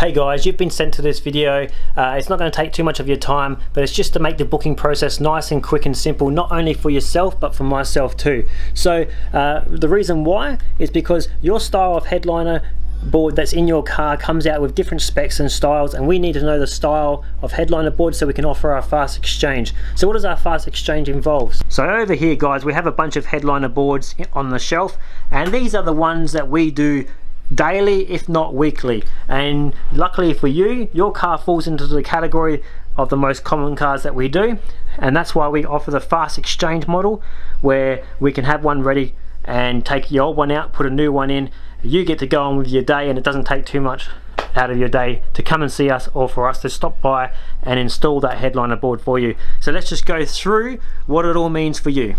Hey guys, you've been sent to this video. It's not going to take too much of your time, but it's just to make the booking process nice and quick and simple, not only for yourself but for myself too. So the reason why is because your style of headliner board that's in your car comes out with different specs and styles, and we need to know the style of headliner board so we can offer our fast exchange. So what does our fast exchange involve? So over here guys, we have a bunch of headliner boards on the shelf, and these are the ones that we do daily if not weekly, and luckily for you, your car falls into the category of the most common cars that we do, and that's why we offer the fast exchange model, where we can have one ready and take your old one out, put a new one in. You get to go on with your day, and it doesn't take too much out of your day to come and see us or for us to stop by and install that headliner board for you. So let's just go through what it all means for you.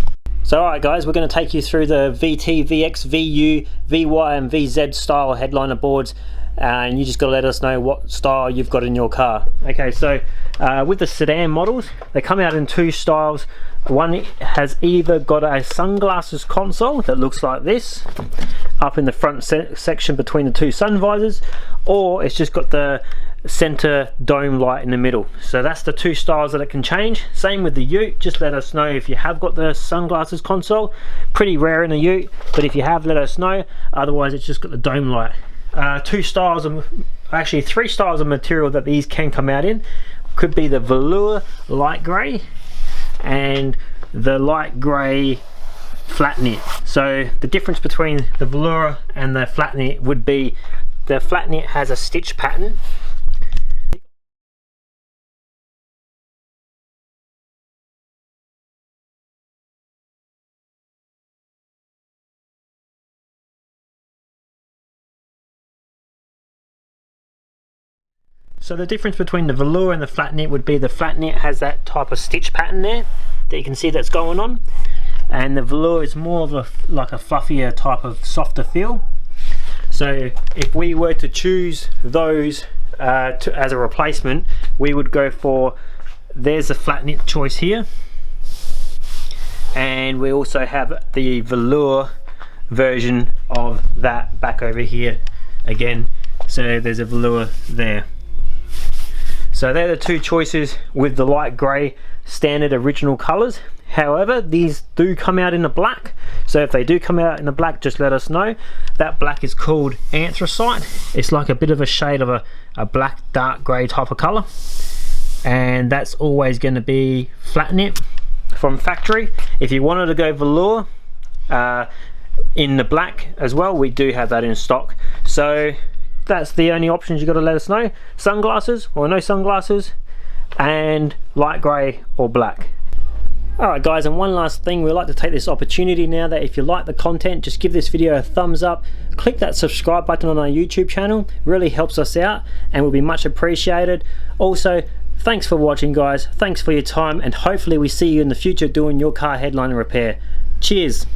So alright guys, we're going to take you through the VT, VX, VU, VY and VZ style headliner boards, and you just got to let us know what style you've got in your car. Okay, so with the sedan models, they come out in two styles. One has either got a sunglasses console that looks like this up in the front section between the two sun visors, or it's just got the center dome light in the middle. So that's the two styles that it can change. Same with the Ute, just let us know if you have got the sunglasses console. Pretty rare in a Ute, but if you have, let us know. Otherwise it's just got the dome light. Two styles of, actually three styles of material that these can come out in. Could be the velour light grey and the light grey flat knit. So the difference between the velour and the flat knit would be the flat knit has a stitch pattern. So the difference between the velour and the flat knit would be the flat knit has that type of stitch pattern there that you can see that's going on, and the velour is more of a like a fluffier type of softer feel. So if we were to choose those as a replacement, we would go for, there's a flat knit choice here, and we also have the velour version of that back over here again. So there's a velour there. So they're the two choices with the light grey standard original colours. However, these do come out in a black, so if they do come out in a black, just let us know. That black is called anthracite. It's like a bit of a shade of a black dark grey type of colour, and that's always going to be flat knit from factory. If you wanted to go velour in the black as well, we do have that in stock. So that's the only options. You got to let us know: sunglasses or no sunglasses, and light grey or black. Alright guys, and one last thing, we'd like to take this opportunity now that if you like the content, just give this video a thumbs up, click that subscribe button on our YouTube channel, really helps us out and will be much appreciated. Also, thanks for watching guys, thanks for your time, and hopefully we see you in the future doing your car headliner repair. Cheers!